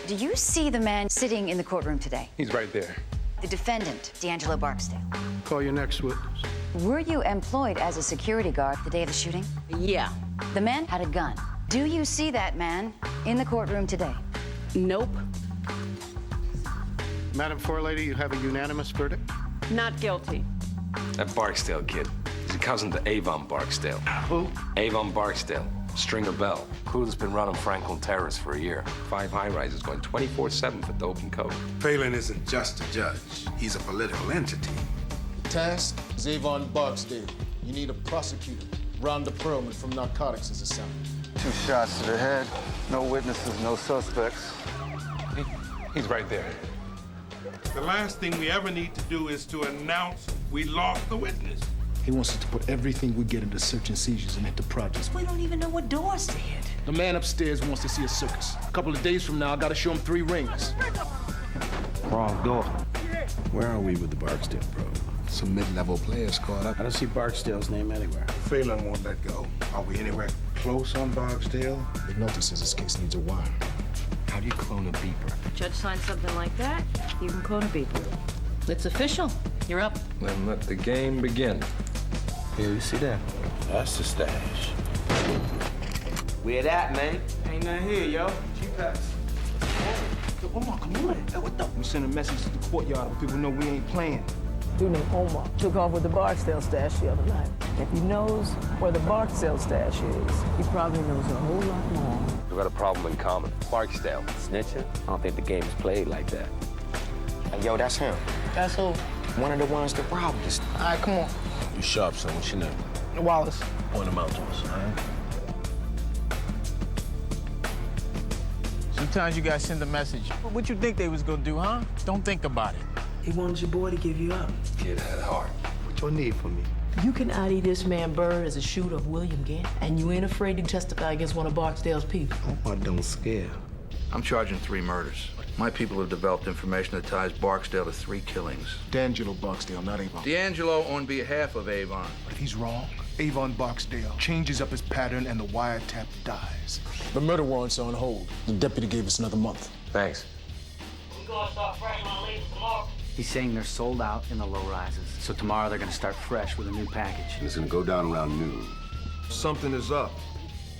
Do you see the man sitting in the courtroom today? He's right there. The defendant, D'Angelo Barksdale. Call your next witness. Were you employed as a security guard the day of the shooting? Yeah. The man had a gun. Do you see that man in the courtroom today? Nope. Madam Forelady, you have a unanimous verdict? Not guilty. That Barksdale kid, he's a cousin to Avon Barksdale. Who? Avon Barksdale, Stringer Bell, crew that's been running Franklin Terrace for a year. 5 high-rises going 24/7 for dope and coke. Phelan isn't just a judge. He's a political entity. Task is Avon Barksdale. You need a prosecutor. Rhonda Perlman from Narcotics is assigned. 2 shots to the head. No witnesses, no suspects. He's right there. The last thing we ever need to do is to announce we lost the witness. He wants us to put everything we get into search and seizures and hit the projects. We don't even know what doors to hit. The man upstairs wants to see a circus. A couple of days from now, I gotta show him 3 rings. Wrong door. Where are we with the Barksdale probe? Some mid-level players caught up. I don't see Barksdale's name anywhere. Phelan won't let go. Are we anywhere close on Barksdale? McNulty says this case needs a wire. How do you clone a beeper? Judge signs something like that, you can clone a beeper. It's official. You're up. Then let the game begin. Yeah, you see that? That's the stash. Where that, man? Ain't nothing here, yo. G-Packs. Omar, come on. Hey, what the? We send a message to the courtyard so people know we ain't playing. Dude named Omar took off with the Barksdale stash the other night. If he knows where the Barksdale stash is, he probably knows a whole lot more. We've got a problem in common. Barksdale. Snitching? I don't think the game is played like that. Hey, yo, that's him. That's who? One of the ones that robbed us. All right, come on. You sharp, son. What's your name? Wallace. Point him out to us, all right? Sometimes you guys send a message. What you think they was gonna do, huh? Don't think about it. He wanted your boy to give you up. Kid had heart. What you need from me? You can ID this man Bird as a shooter of William Gant, and you ain't afraid to testify against one of Barksdale's people. Omar don't scare. I'm charging 3 murders. My people have developed information that ties Barksdale to 3 killings. D'Angelo Barksdale, not Avon. D'Angelo on behalf of Avon. But if he's wrong, Avon Barksdale changes up his pattern and the wiretap dies. The murder warrant's on hold. The deputy gave us another month. Thanks. We gonna start fresh on leaves tomorrow. He's saying they're sold out in the low rises. So tomorrow they're gonna start fresh with a new package. It's gonna go down around noon. Something is up.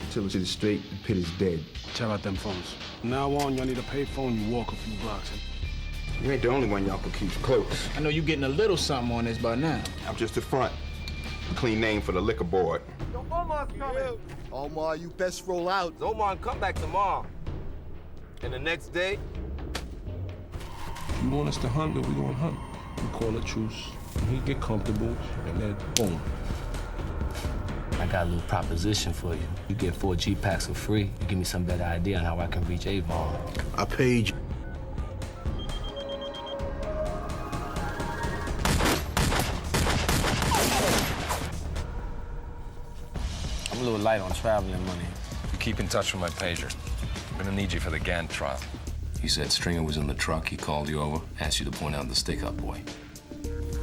Until it's straight, the pit is dead. Check out them phones. From now on, y'all need a pay phone. You walk a few blocks. You ain't the only one y'all can keep close. I know you getting a little something on this by now. I'm just the front. A clean name for the liquor board. Omar, you best roll out. Omar and come back tomorrow. And the next day, You want us to hunt, but we gonna hunt. We call a truce. He get comfortable, and then boom. I got a little proposition for you. You get 4 G-Packs for free. You give me some better idea on how I can reach Avon. I paid you. I'm a little light on traveling money. You keep in touch with my pager. I'm gonna need you for the Gant trial. He said Stringer was in the truck. He called you over, asked you to point out the stick-up boy.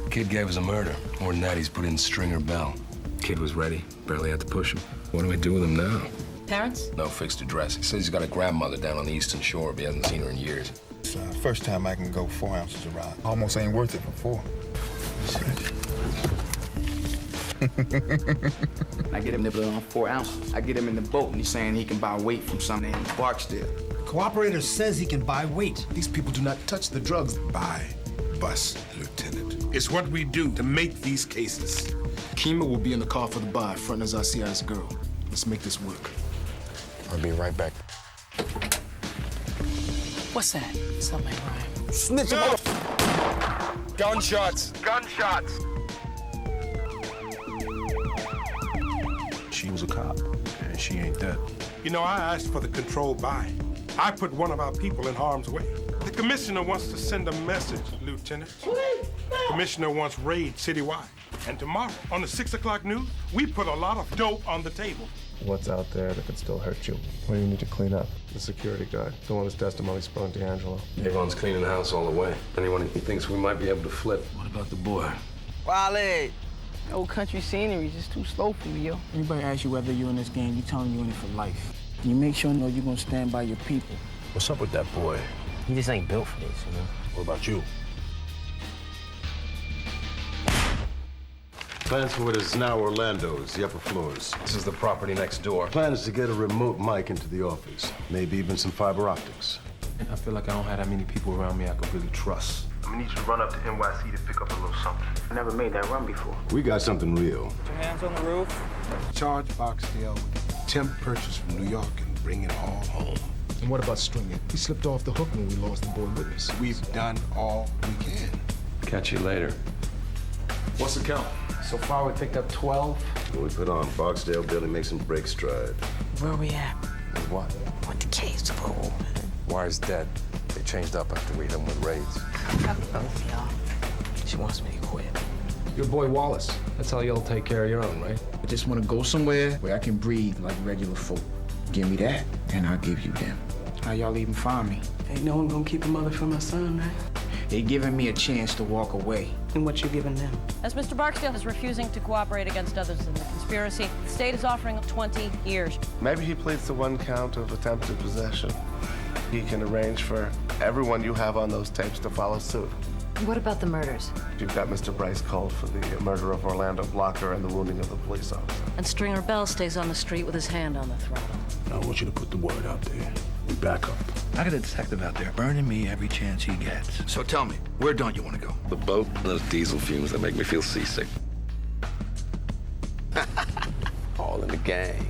Kid gave us a murder. More than that, he's put in Stringer Bell. Kid was ready. Barely had to push him. What do we do with him now? Parents? No fixed address. He says he's got a grandmother down on the Eastern Shore, but he hasn't seen her in years. It's first time I can go 4 ounces of rock. Almost ain't worth it for 4. I get him nibbling on 4 ounces. I get him in the boat, and he's saying he can buy weight from some named Barksdale. Cooperator says he can buy weight. These people do not touch the drugs. Buy, bust, Lieutenant. It's what we do to make these cases. Kima will be in the car for the buy, front as I see as a girl. Let's make this work. I'll be right back. What's that? Something right. Snitch him Gunshots! Gunshots! She was a cop, and she ain't dead. You know, I asked for the controlled buy. I put one of our people in harm's way. The commissioner wants to send a message, Lieutenant. The commissioner wants raid citywide. And tomorrow, on the 6 o'clock news, we put a lot of dope on the table. What's out there that could still hurt you? What do you need to clean up? The security guy, the one whose testimony sprung D'Angelo. Avon's cleaning the house all the way. Anyone he thinks we might be able to flip. What about the boy? Wale! Old country scenery is just too slow for me, yo. Anybody asks you whether you're in this game, you tell them you're in it for life. You make sure you know you're gonna stand by your people. What's up with that boy? He just ain't built for this, you know? What about you? Plans for what is now Orlando's, the upper floors. This is the property next door. Plan is to get a remote mic into the office. Maybe even some fiber optics. I feel like I don't have that many people around me I could really trust. I'm gonna need you to run up to NYC to pick up a little something. I never made that run before. We got something real. Put your hands on the roof. Charge Boxdale with temp purchase from New York and bring it all home. And what about Stringer? He slipped off the hook when we lost the boy witness. We've done all we can. Catch you later. What's the count? So far, we picked up 12. When we put on, Boxdale barely makes him break stride. Where we at? With what? With the case of old man. Wire's dead. They changed up after we hit them with raids. Both y'all. She wants me to quit. Your boy Wallace. That's how you'll take care of your own, right? I just want to go somewhere where I can breathe like regular folk. Give me that, and I'll give you them. How y'all even find me? Ain't no one gonna keep a mother from my son, right? They giving me a chance to walk away. And what you giving them? As Mr. Barksdale is refusing to cooperate against others in the conspiracy, the state is offering 20 years. Maybe he pleads to one count of attempted possession. He can arrange for everyone you have on those tapes to follow suit. What about the murders? You've got Mr. Bryce called for the murder of Orlando Blocker and the wounding of the police officer. And Stringer Bell stays on the street with his hand on the throttle. I want you to put the word out there. We back up. I got a detective out there burning me every chance he gets. So tell me, where don't you want to go? The boat and those diesel fumes that make me feel seasick. All in the game.